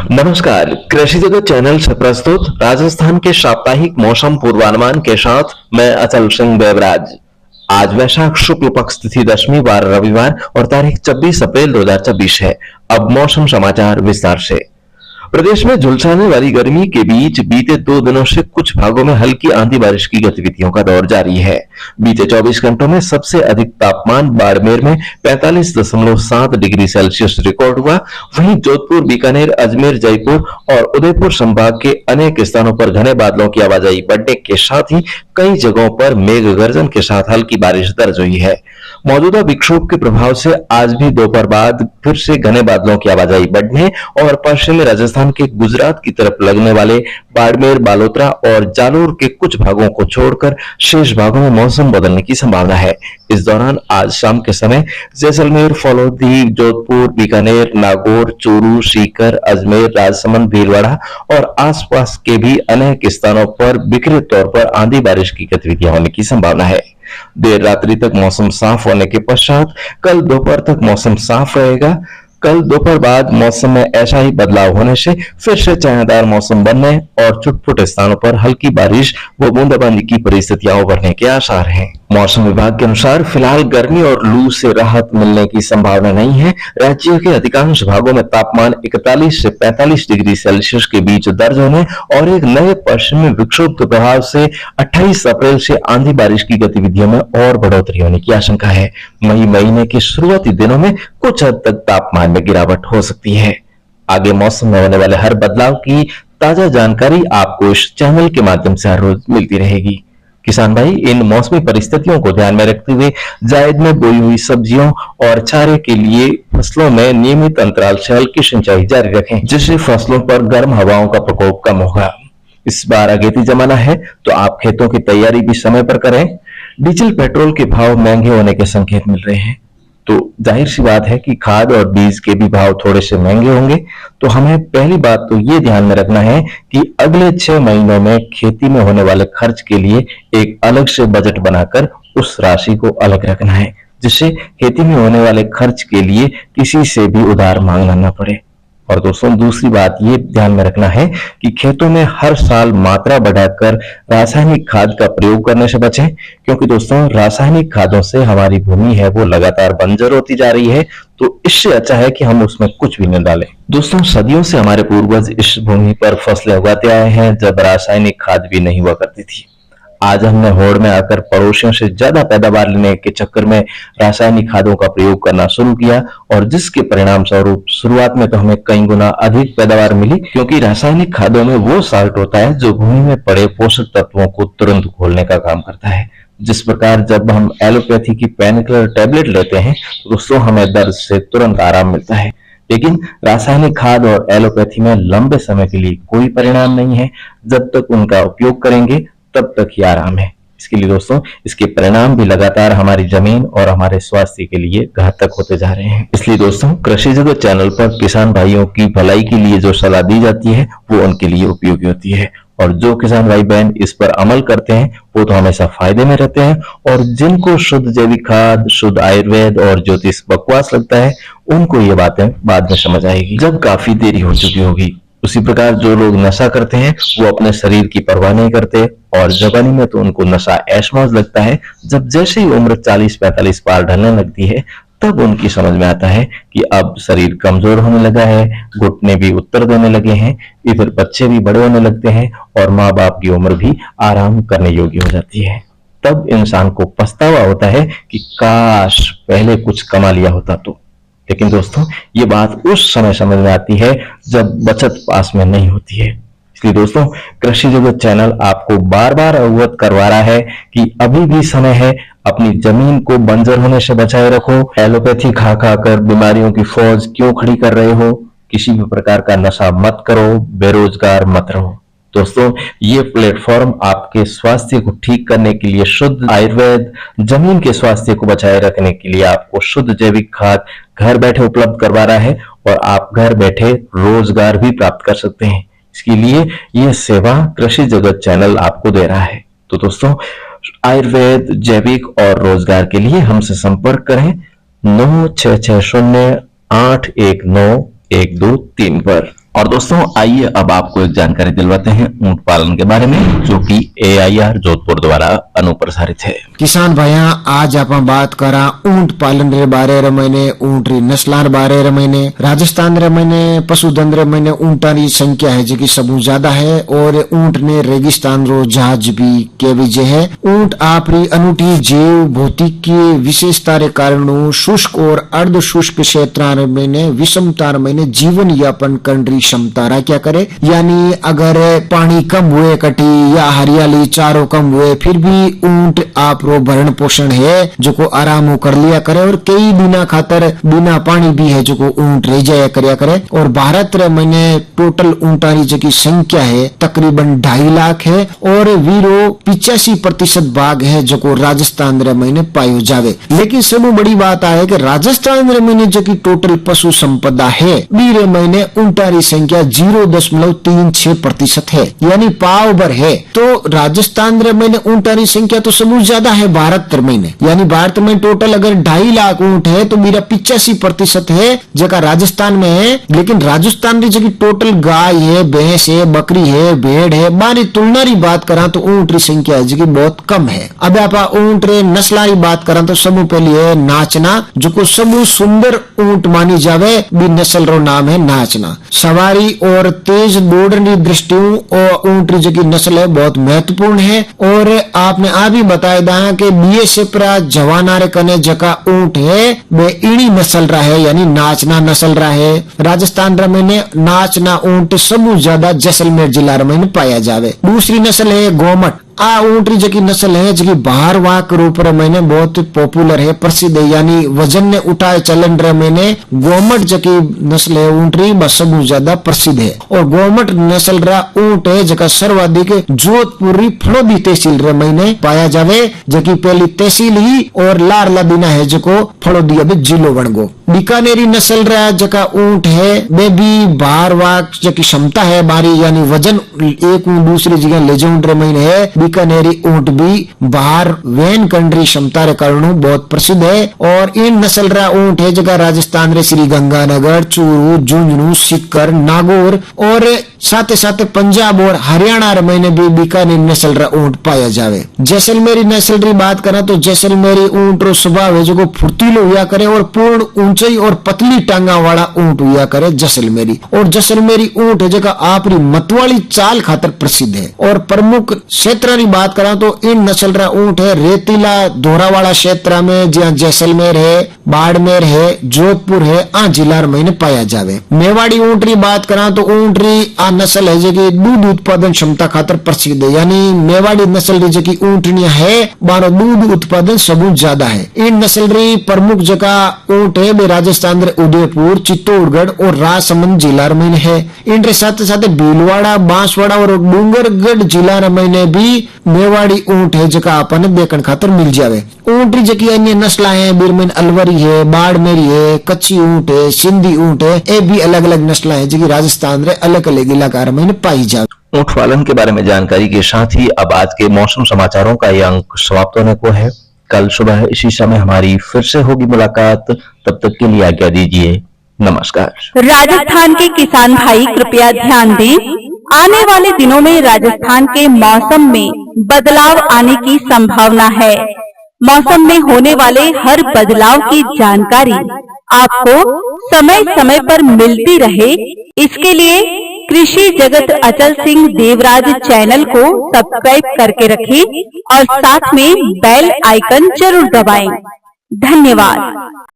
नमस्कार, कृषि जगत चैनल से प्रस्तुत राजस्थान के साप्ताहिक मौसम पूर्वानुमान के साथ मैं अचल सिंह देवराज। आज वैशाख शुक्ल पक्ष तिथि दशमी वार रविवार और तारीख 26 अप्रैल 2024 है। अब मौसम समाचार विस्तार से। प्रदेश में झुलसाने वाली गर्मी के बीच बीते 2 दिनों से कुछ भागों में हल्की आंधी बारिश की गतिविधियों का दौर जारी है। बीते 24 घंटों में सबसे अधिक तापमान बाड़मेर में 45.7 डिग्री सेल्सियस रिकॉर्ड हुआ। वहीं जोधपुर, बीकानेर, अजमेर, जयपुर और उदयपुर संभाग के अनेक स्थानों पर घने बादलों की आवाजाही बढ़ने के साथ ही कई जगहों पर मेघ गर्जन के साथ हल्की बारिश दर्ज हुई है। मौजूदा विक्षोभ के प्रभाव से आज भी दोपहर बाद फिर से घने बादलों की आवाजाही बढ़ने और पश्चिमी राजस्थान के गुजरात की तरफ लगने वाले बाड़मेर, बालोतरा और जालोर के कुछ भागों को छोड़कर शेष भागों में मौसम बदलने की संभावना है। इस दौरान आज शाम के समय जैसलमेर, फलोदी, जोधपुर, बीकानेर, नागौर, चूरू, सीकर, अजमेर, राजसमंद, भीलवाड़ा और आसपास के भी अनेक स्थानों पर बिखरे तौर पर आंधी बारिश की गतिविधियां होने की संभावना है। देर रात्रि तक मौसम साफ होने के पश्चात कल दोपहर तक मौसम साफ रहेगा। कल दोपहर बाद मौसम में ऐसा ही बदलाव होने से फिर से छायादार मौसम बनने और छुटपुट स्थानों पर हल्की बारिश व बूंदाबांदी की परिस्थितियां उभरने के आसार हैं। मौसम विभाग के अनुसार फिलहाल गर्मी और लू से राहत मिलने की संभावना नहीं है। राज्य के अधिकांश भागों में तापमान 41 से 45 डिग्री सेल्सियस के बीच दर्ज होने और एक नए पश्चिमी विक्षोभ के प्रभाव से 28 अप्रैल से आंधी बारिश की गतिविधियों में और बढ़ोतरी होने की आशंका है। मई महीने के शुरुआती दिनों में कुछ हद तक तापमान में गिरावट हो सकती है। आगे मौसम में होने वाले हर बदलाव की ताजा जानकारी आपको इस चैनल के माध्यम से हर रोज मिलती रहेगी। किसान भाई, इन मौसमी परिस्थितियों को ध्यान में रखते हुए जायद में बोई हुई सब्जियों और चारे के लिए फसलों में नियमित अंतराल से हल्की सिंचाई जारी रखें, जिससे फसलों पर गर्म हवाओं का प्रकोप कम होगा। इस बार अगेती जमाना है तो आप खेतों की तैयारी भी समय पर करें। डीजल पेट्रोल के भाव महंगे होने के संकेत मिल रहे हैं, तो जाहिर सी बात है कि खाद और बीज के भी भाव थोड़े से महंगे होंगे। तो हमें पहली बात तो ये ध्यान में रखना है कि अगले 6 महीनों में खेती में होने वाले खर्च के लिए एक अलग से बजट बनाकर उस राशि को अलग रखना है, जिससे खेती में होने वाले खर्च के लिए किसी से भी उधार मांगना न पड़े। और दोस्तों, दूसरी बात ये ध्यान में रखना है कि खेतों में हर साल मात्रा बढ़ाकर रासायनिक खाद का प्रयोग करने से बचें, क्योंकि दोस्तों रासायनिक खादों से हमारी भूमि है वो लगातार बंजर होती जा रही है। तो इससे अच्छा है कि हम उसमें कुछ भी न डालें। दोस्तों, सदियों से हमारे पूर्वज इस भूमि पर फसलें उगाते आए हैं जब रासायनिक खाद भी नहीं हुआ करती थी। आज हमने होड़ में आकर पड़ोसियों से ज्यादा पैदावार लेने के चक्कर में रासायनिक खादों का प्रयोग करना शुरू किया और जिसके परिणाम स्वरूप शुरुआत में तो हमें कई गुना अधिक पैदावार मिली, क्योंकि रासायनिक खादों में वो साल्ट होता है जो भूमि में पड़े पोषक तत्वों को तुरंत घोलने का काम करता है। जिस प्रकार जब हम एलोपैथी की पेन किलर टैबलेट लेते हैं तो दोस्तों हमें दर्द से तुरंत आराम मिलता है, लेकिन रासायनिक खाद और एलोपैथी में लंबे समय के लिए कोई परिणाम नहीं है। जब तक उनका उपयोग करेंगे तब तक ही आराम है। इसके लिए दोस्तों इसके परिणाम भी लगातार हमारी जमीन और हमारे स्वास्थ्य के लिए घातक होते जा रहे हैं। इसलिए दोस्तों कृषि जगत चैनल पर किसान भाइयों की भलाई के लिए जो सलाह दी जाती है वो उनके लिए उपयोगी होती है, और जो किसान भाई बहन इस पर अमल करते हैं वो तो हमेशा फायदे में रहते हैं, और जिनको शुद्ध जैविक खाद, शुद्ध आयुर्वेद और ज्योतिष बकवास लगता है उनको ये बातें बाद में समझ आएगी जब काफी देरी हो चुकी होगी। उसी प्रकार जो लोग नशा करते हैं वो अपने शरीर की परवाह नहीं करते, और जवानी में तो उनको नशा ऐशमौज लगता है। जब जैसे ही उम्र 40-45 पार ढलने लगती है तब उनकी समझ में आता है कि अब शरीर कमजोर होने लगा है, घुटने भी उत्तर देने लगे हैं, इधर बच्चे भी बड़े होने लगते हैं और माँ बाप की उम्र भी आराम करने योग्य हो जाती है। तब इंसान को पछतावा होता है कि काश पहले कुछ कमा लिया होता तो। लेकिन दोस्तों ये बात उस समय समझ में आती है जब बचत पास में नहीं होती है। इसलिए दोस्तों कृषि जगत चैनल आपको बार बार अवगत करवा रहा है कि अभी भी समय है, अपनी जमीन को बंजर होने से बचाए रखो। एलोपैथी खा खा कर बीमारियों की फौज क्यों खड़ी कर रहे हो? किसी भी प्रकार का नशा मत करो, बेरोजगार मत रहो। दोस्तों ये प्लेटफॉर्म आपके स्वास्थ्य को ठीक करने के लिए शुद्ध आयुर्वेद, जमीन के स्वास्थ्य को बचाए रखने के लिए आपको शुद्ध जैविक खाद घर बैठे उपलब्ध करवा रहा है, और आप घर बैठे रोजगार भी प्राप्त कर सकते हैं। इसके लिए यह सेवा कृषि जगत चैनल आपको दे रहा है। तो दोस्तों आयुर्वेद, जैविक और रोजगार के लिए हमसे संपर्क करें 9660 819 123 पर। और दोस्तों आइए अब आपको एक जानकारी दिलवाते हैं ऊंट पालन के बारे में, जो कि AIR जोधपुर द्वारा अनुप्रसारित है। किसान भाइया, आज आप बात करा ऊंट पालन रे बारे रे महीने, ऊंट री नस्लार बारे रे महीने। राजस्थान रे महीने पशुधन रे महीने ऊंटा री संख्या है जो सबू ज्यादा है, और ऊंट ने रेगिस्तान रो जहाज भी के विजय है। ऊंट आपरी अनूठी जैव भौतिक की विशेषता रे कारण शुष्क और अर्ध शुष्क क्षेत्र में विषमता में जीवन यापन करने क्षमता रहा क्या करे। यानी अगर पानी कम हुए कटी या हरियाली चारों कम हुए, फिर भी ऊंट आप रो भरण पोषण है जो को आराम कर लिया करे, और कई दिना खातर बिना पानी भी है जो को ऊंट रह जाया करया करे। और भारत रे मैंने टोटल ऊंटारी जो की संख्या है तकरीबन 2.5 लाख है, और वीरो 85% भाग है जो को राजस्थान रे मैंने पायो जावे। लेकिन सबसे बड़ी बात है कि राजस्थान रे मैंने जो की टोटल पशु संपदा है वीरे मैंने ऊंटारी संख्या 0.36% है, यानी पाव भर है। तो राजस्थान रे मैंने ऊंटारी संख्या तो सबसे ज्यादा है भारत रे मैंने, यानी भारत में टोटल अगर 2.5 लाख ऊंट है तो मेरा 85% है जगह राजस्थान में है। लेकिन राजस्थान की जगह टोटल गाय है, भैंस है, बकरी है, भेड़ है, बारी तुलना री बात करा तो ऊंट री संख्या है जो बहुत कम है। अब आप ऊंट रे नस्ला री बात करा तो सबसे पहले है नाचना, जो को सबसे सुंदर ऊंट मानी जावे, भी नस्ल रो नाम है नाचना। सवारी और तेज दौड़ने की दृष्टियों और ऊंट की नस्ल है बहुत महत्वपूर्ण है। और आपने आ भी बताया था कि BSF जवाना रे कने जका ऊंट है वे इड़ी नस्ल रहा है, यानी नाचना नस्ल रहा है। राजस्थान रे में नाचना ऊंट सबसे ज्यादा जैसलमेर जिला में पाया जावे। दूसरी नस्ल है गोमट। आ ऊंट की नस्ल है जो बाहर वाक रूप मैंने बहुत पॉपुलर है, प्रसिद्ध है, यानी वजन ने उठाए चलन रे मैंने गोमट जकी नस्ल है ऊंटरी बस सबसे ज्यादा प्रसिद्ध है। और गोमट नस्ल रा ऊंट है जका सर्वाधिक जोधपुरी फलोदी तहसील रे मैंने पाया जावे, जकी पहली तहसील ही और लारला दिना है जो फलोदी अभी जिलो बन गो। बीकानेरी नस्ल रा जका ऊंट है वे भी बाहर वाक जकी क्षमता है बारी, यानी वजन एक दूसरी जगह ले जाऊं रे मैंने है। बीकानेरी ऊंट भी बाहर वैन कंट्री क्षमता रे कारण बहुत प्रसिद्ध है। और इन नस्ल रा ऊंट है जगह राजस्थान रे श्री गंगानगर, चूरू, झुंझुनू, सीकर, नागौर और साथ साथ पंजाब और हरियाणा रे मैंने भी बीकानेर नस्ल रा ऊंट पाया जावे। जैसलमेरी नस्ल री बात करा तो जैसलमेरी ऊंट रो स्वभाव है जो फुर्तीलो हुआ करे और पूर्ण ऊंचाई और पतली टांगा वाला ऊंट हुआ करे जैसलमेरी। और जैसलमेरी ऊंट है जगह आपरी मतवाली चाल खातर प्रसिद्ध है। और प्रमुख क्षेत्र की बात करा तो इन नस्ल रा ऊंट है रेतीला दोहरा वाला क्षेत्र में, जहाँ जैसलमेर है, बाड़मेर है, जोधपुर है, आ जिला में पाया जावे। मेवाड़ी ऊंट की बात करा तो ऊंट री आ नस्ल है जो दूध उत्पादन क्षमता खातर प्रसिद्ध है, यानी मेवाड़ी नस्ल जो ऊंटनिया है बारो दूध उत्पादन सबसे ज्यादा है। इन नस्ल री प्रमुख जगह ऊंट है वे राजस्थान रे उदयपुर, चित्तौड़गढ़ और राजसमंद जिला में है। इनके साथ साथ भीलवाड़ा, बांसवाड़ा और डूंगरगढ़ जिला में भी मेवाड़ी ऊंट है जका अपन देखने खातर मिल जावे। ऊंट जकी अन्य नस्ल है बिरमन अलवरी है, बाड़मेरी है, कच्ची ऊंट है, सिंधी ऊंट है, ये भी अलग अलग नस्ल है जो राजस्थान रे अलग अलग इलाका में पाई जावे। ऊंट पालन के बारे में जानकारी के साथ ही अब आज के मौसम समाचारों का ये अंक समाप्त होने को है। कल सुबह इसी समय हमारी फिर से होगी मुलाकात, तब तक के लिए आज्ञा दीजिए। नमस्कार। राजस्थान के किसान भाई कृपया ध्यान दें, आने वाले दिनों में राजस्थान के मौसम में बदलाव आने की संभावना है। मौसम में होने वाले हर बदलाव की जानकारी आपको समय समय पर मिलती रहे, इसके लिए कृषि जगत अचल सिंह देवराज चैनल को सब्सक्राइब करके रखें और साथ में बेल आइकन जरूर दबाएं। धन्यवाद।